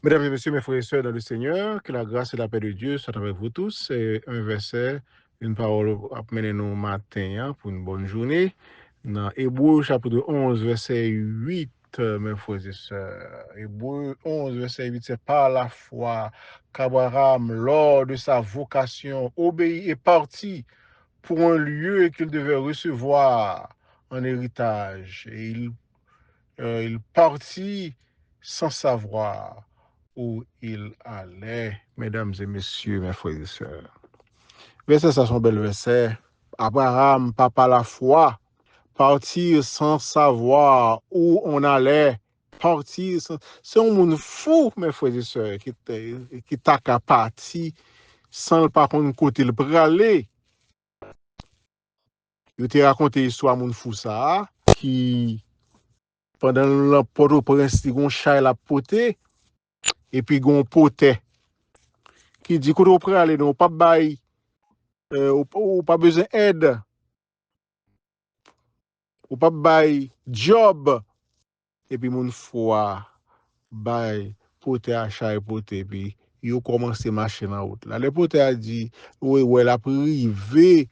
Mesdames et messieurs, mes frères et sœurs dans le Seigneur, que la grâce et la paix de Dieu soient avec vous tous. C'est un verset, une parole à mener nous matin pour une bonne journée. Dans Hébreux chapitre 11, verset 8, mes frères et sœurs. Hébreux 11, verset 8, c'est par la foi qu'Abraham, lors de sa vocation, obéit et partit pour un lieu qu'il devait recevoir en héritage. Et il partit sans savoir où il allait, mesdames et messieurs, mes frères et sœurs. Verset, ça, son bel verset. Abraham, papa la foi, partir sans savoir où on allait. Partir sans... C'est un monde fou, mes frères et sœurs, qui t'a qu'à partir sans pas qu'on côté le aller. Je t'ai raconté l'histoire, mon fou ça, qui, pendant le Port-au-Prince, il y a un chat la poté, et puis il y a un poté, qui dit qu'on peut aller, non, pas bail, ou pas besoin d'aide, ou pas bail job, et puis mon foi, bail, poté à chat et poté, puis il a commencé à marcher dans la route. Là, le poté a dit, oui, ouais, la privé,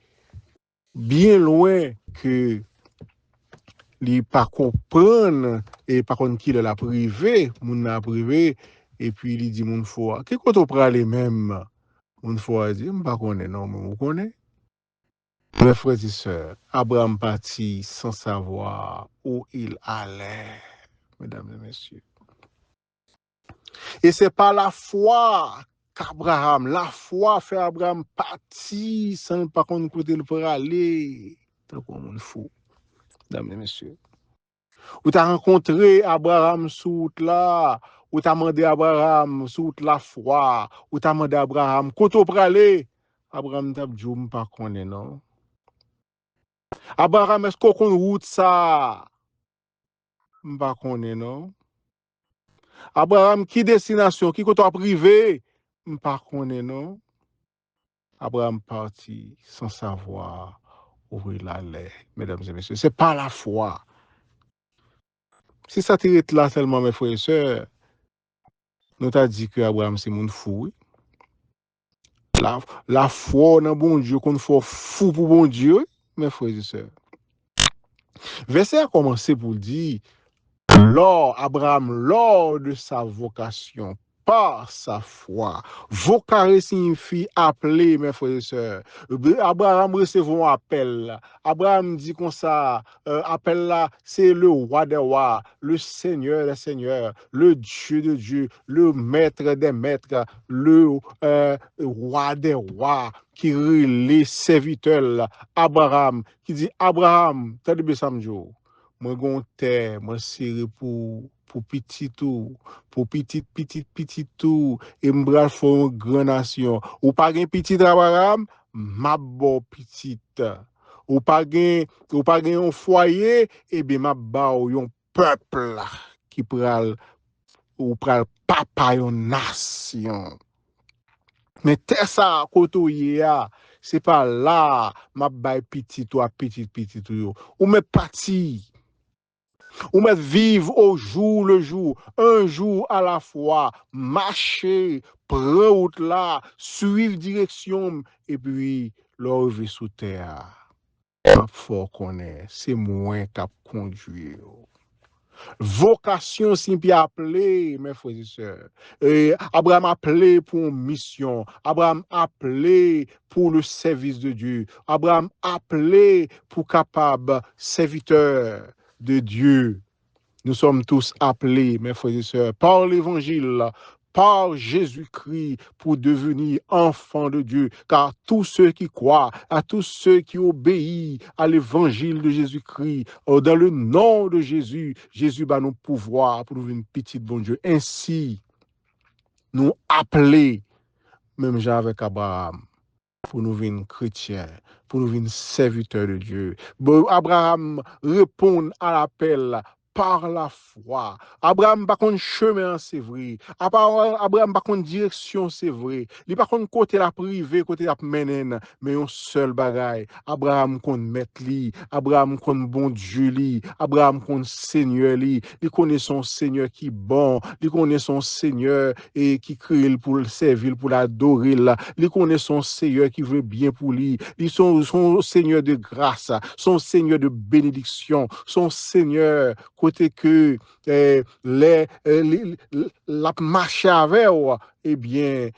bien loin que li pas comprendre et par contre qui la privé moun la privé et puis il dit moun foi qui côté pour aller même moun foi dit pas connaît non mais on connaît mes frères et sœurs Abraham partit sans savoir où il allait, mesdames et messieurs, et c'est par la foi qu'Abraham, la foi fait Abraham partir sans pas connaître côté pour aller, tant qu'on moun fou, mesdames et messieurs. Ou t'as rencontré Abraham sous là, ou t'as demandé Abraham sous la foi, ou t'as demandé Abraham, koto pralé. Abraham t'a dit, pas connaît, non? Abraham, est-ce qu'on connaît route ça? Pas connaît, non? Abraham, qui destination, qui koto privé? Pas connaît, non? Abraham parti sans savoir où il allait, mesdames et messieurs. C'est pas la foi. Si ça t'arrête là seulement, mes frères et sœurs, nous t'a dit que Abraham c'est mon fou, oui? La foi dans bon Dieu, qu'on faut fou pour bon Dieu, mes frères et sœurs. Verset a commencé pour dire, Abraham, lors de sa vocation, par sa foi. Vocare signifie appeler, mes frères et sœurs. Abraham recevait un appel. Abraham dit comme ça, appel là, c'est le roi des rois, le Seigneur des seigneurs, le Dieu de Dieu, le maître des maîtres, le roi des rois, qui les serviteurs. Abraham, qui dit, Abraham, t'as dit Bessamjo. Moi, gon terre, moi, serré pour petit tout, pour petit tout, et m'bral font une grande nation. Ou pas gen petit Abraham, m'a bon petit. Ou pas gen un foyer, et bien m'a ba un peuple qui pral, ou pral papa yon nation. Mais terre ça, kotoye a, c'est pas là, m'a bay petit tout, ou me parti. Ou mettre vivre au jour le jour, un jour à la fois, marcher, prendre route là, suivre direction, et puis l'enlever sous terre. Fort qu'on est, c'est moins qu'à conduire. Vocation signifie appeler, mes frères et sœurs. Abraham appelé pour une mission. Abraham appelé pour le service de Dieu. Abraham appelé pour capable serviteur de Dieu. Nous sommes tous appelés, mes frères et sœurs, par l'évangile, par Jésus-Christ, pour devenir enfants de Dieu. Car tous ceux qui croient, à tous ceux qui obéissent à l'évangile de Jésus-Christ, dans le nom de Jésus, Jésus va nous pouvoir pour nous une petite bon Dieu. Ainsi, nous appeler, même Jean avec Abraham, pour nous venir chrétiens, pour nous venir serviteurs de Dieu. Abraham répond à l'appel par la foi. Abraham pas contre chemin, c'est vrai. Abraham pas contre direction, c'est vrai. Il pas contre côté la privé, côté la menen, mais un seul bagaille. Abraham contre mettre li, Abraham contre bon Dieu li, Abraham contre Seigneur li. Il connaît son Seigneur qui bon, il connaît son Seigneur et qui crée pour le servir, pour l'adorer là. Il connaît son Seigneur qui veut bien pour lui. Ils sont son Seigneur de grâce, son Seigneur de bénédiction, son Seigneur côté que la marche avec eh bien,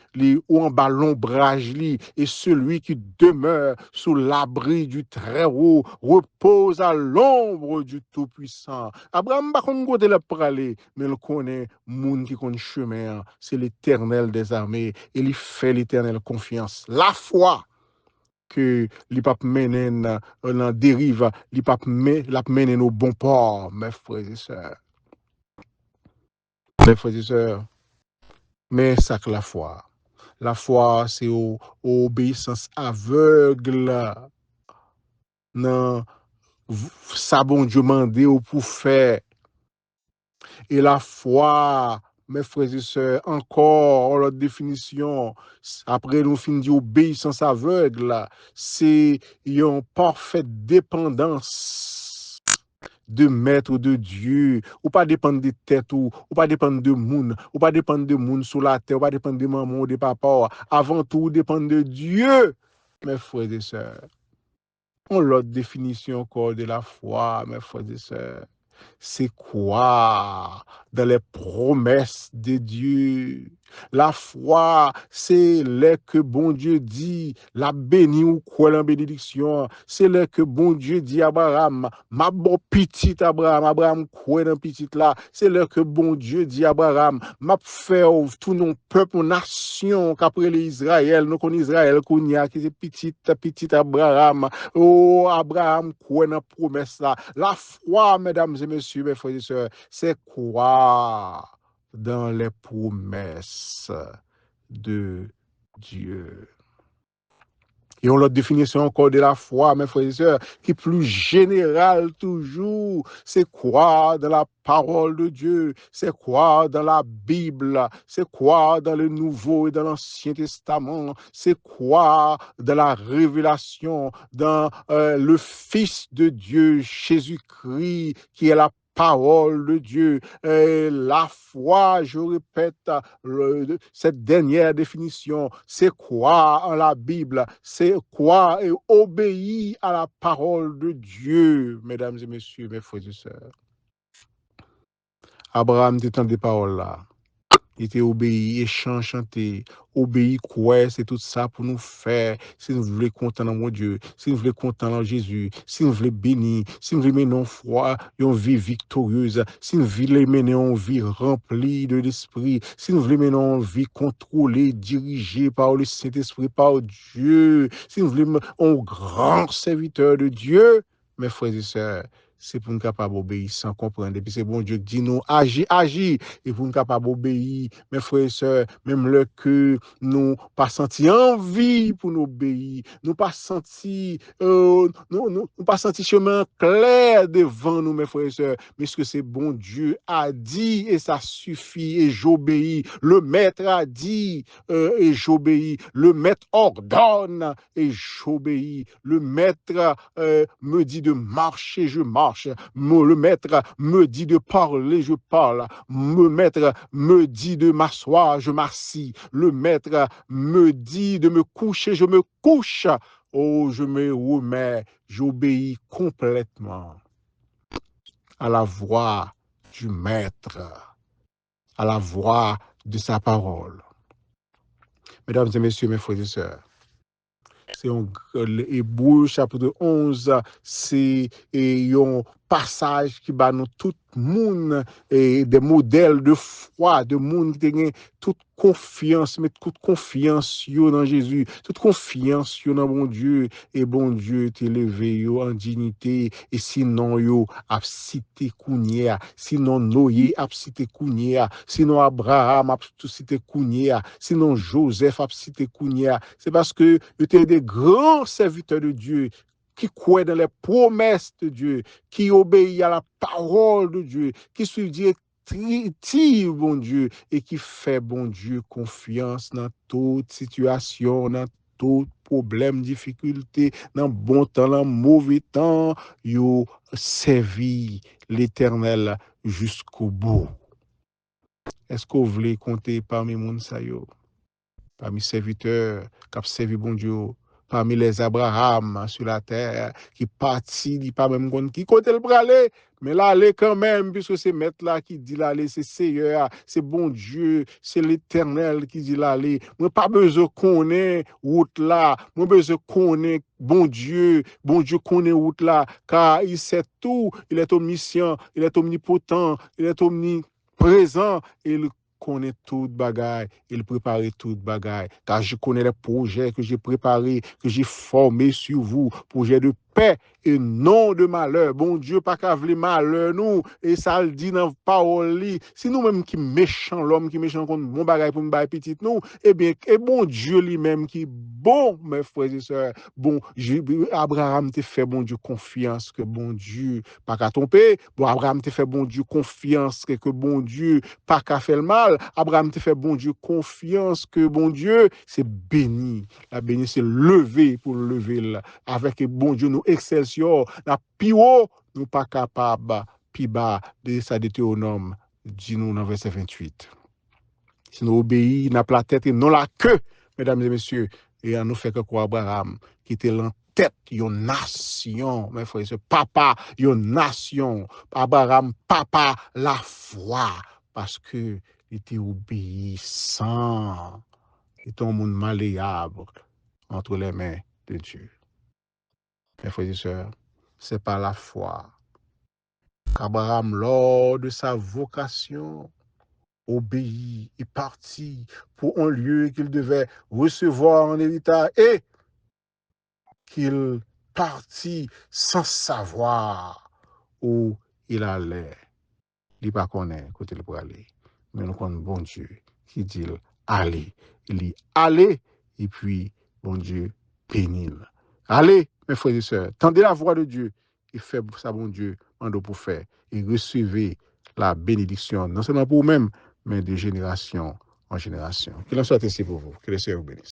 ou en bas l'ombrage li, et celui qui demeure sous l'abri du Très-Haut repose à l'ombre du Tout-Puissant. Abraham pas qu'on côté le praler, mais il connaît monde qui connaît chemin, c'est l'Éternel des armées, et il fait l'Éternel confiance. La foi que li pape menen nan dérive, li pape la menen au bon port, mes frères et sœurs. Mes frères et sœurs, mais ça que la foi. La foi, c'est obéissance aveugle. Non, ça bon Dieu mandé pour faire. Et la foi, mes frères et sœurs, encore l'autre définition, après nous finissons d'obéissance aveugle, c'est une parfaite dépendance de maître de Dieu, ou pas dépendre de tête ou pas dépendre de monde, ou pas dépendre de monde sur la terre, ou pas dépendre de maman ou de papa, avant tout dépendre de Dieu, mes frères et sœurs. On l'autre définition encore de la foi, mes frères et sœurs. C'est quoi dans les promesses de Dieu? La foi, c'est là que bon Dieu dit, la béni ou quoi la bénédiction. C'est là que bon Dieu dit à Abraham, ma bon petit Abraham, Abraham quoi dans petit là. C'est là que bon Dieu dit à Abraham, m'a fait tout nos peuple, nation, qu'après les Israël, nous connaissons Israël, qu'on y a, qui c'est petit Abraham. Oh, Abraham quoi dans promesse là. La foi, mesdames et messieurs, mes frères et sœurs, c'est quoi dans les promesses de Dieu. Et on l'autre définition encore de la foi, mes frères et sœurs, qui est plus générale toujours. C'est quoi dans la parole de Dieu? C'est quoi dans la Bible? C'est quoi dans le Nouveau et dans l'Ancien Testament? C'est quoi dans la révélation, dans le Fils de Dieu, Jésus-Christ, qui est la parole de Dieu, la foi, je répète, cette dernière définition, c'est quoi en la Bible? C'est quoi et obéir à la parole de Dieu, mesdames et messieurs, mes frères et sœurs. Abraham détend des paroles là. Il était obéi, échange, chanté, obéi, quoi, c'est tout ça pour nous faire. Si nous voulons content dans mon Dieu, si nous voulons content dans Jésus, si nous voulons bénir, si nous voulons mener une foi, une vie victorieuse, si nous voulons mener une vie remplie de l'Esprit, si nous voulons mener une vie contrôlée, dirigée par le Saint-Esprit, par Dieu, si nous voulons un grand serviteur de Dieu, mes frères et sœurs, c'est pour nous capables d'obéir sans comprendre. Et puis c'est bon Dieu qui dit nous, agis, agis. Et pour nous capables d'obéir, mes frères et sœurs, même le que nous pas senti envie pour nous obéir, nous pas senti, nous pas senti chemin clair devant nous, mes frères et sœurs. Mais ce que c'est bon Dieu a dit et ça suffit et j'obéis. Le maître a dit et j'obéis. Le maître ordonne et j'obéis. Le maître me dit de marcher, je marche. Le maître me dit de parler, je parle. Le maître me dit de m'asseoir, je m'assis. Le maître me dit de me coucher, je me couche. Oh, je me remets, j'obéis complètement à la voix du maître, à la voix de sa parole. Mesdames et messieurs, mes frères et sœurs, c'est Hébreu chapitre 11, c'est un passage qui bat nous tout le monde et des modèles de foi, de monde qui a toute confiance, mais toute confiance dans Jésus, toute confiance dans bon Dieu, et bon Dieu t'élevé en dignité, et sinon yo a cité Kounia, sinon Noé a cité Kounia, sinon Abraham a cité Kounia, sinon Joseph a cité Kounia, c'est parce que tu es des grands serviteurs de Dieu qui croit dans les promesses de Dieu, qui obéit à la parole de Dieu, qui suit directive, bon Dieu, et qui fait, bon Dieu, confiance dans toute situation, dans tout problème, difficulté, dans bon temps, dans mauvais temps, yo servi l'Éternel jusqu'au bout. Est-ce que vous voulez compter parmi moun sa yo? Parmi serviteurs qui ont servi bon Dieu, parmi les Abraham sur la terre, qui partit, dit pas même qui côté le bralé, mais là, aller quand même, puisque c'est maître là qui dit l'aller, c'est Seigneur, c'est bon Dieu, c'est l'Éternel qui dit l'aller. Moi, pas besoin qu'on ait route là, moi, besoin qu'on ait bon Dieu connaît route là, car il sait tout, il est omniscient, il est omnipotent, il est omniprésent, il connaît tout bagaille, il prépare tout bagaille, car je connais les projets que j'ai préparés, que j'ai formés sur vous, projets de paix et non de malheur. Bon Dieu, pas qu'à vouloir malheur nous, et ça le dit dans la parole. Si nous-mêmes qui méchant, l'homme qui méchant contre bon bagaille pour nous bailler petit nous, eh bien, et bon Dieu lui-même qui bon, mes frères et sœurs, bon, Abraham te fait bon Dieu confiance que bon Dieu pas qu'à tromper, bon Abraham te fait bon Dieu confiance que bon Dieu pas qu'à faire le mal. Abraham te fait bon Dieu confiance que bon Dieu c'est béni. La béni c'est levé pour lever là. Avec bon Dieu nous excelsior, la plus haut nous pas capable plus bas de sa Deutéronome dit nous dans verset 28. Si nous obéissons, n'a pas la tête et non la queue, mesdames et messieurs, et on nous fait que quoi Abraham qui était en tête une nation, mes frères, ce papa, une nation, Abraham papa la foi parce que il était obéissant, il était un monde malléable entre les mains de Dieu. Mes frères et sœurs, c'est pas la foi qu'Abraham, lors de sa vocation, obéit et partit pour un lieu qu'il devait recevoir en héritage et qu'il partit sans savoir où il allait. Il ne connaît pas côté pour aller, mais nous connaissons bon Dieu qui dit allez. Il dit allez et puis bon Dieu bénit. Allez, mes frères et sœurs, tendez la voix de Dieu et faites ça, bon Dieu, en pour faire et recevez la bénédiction, non seulement pour vous-même, mais de génération en génération. Qu'il en soit ainsi pour vous. Que le Seigneur vous bénisse.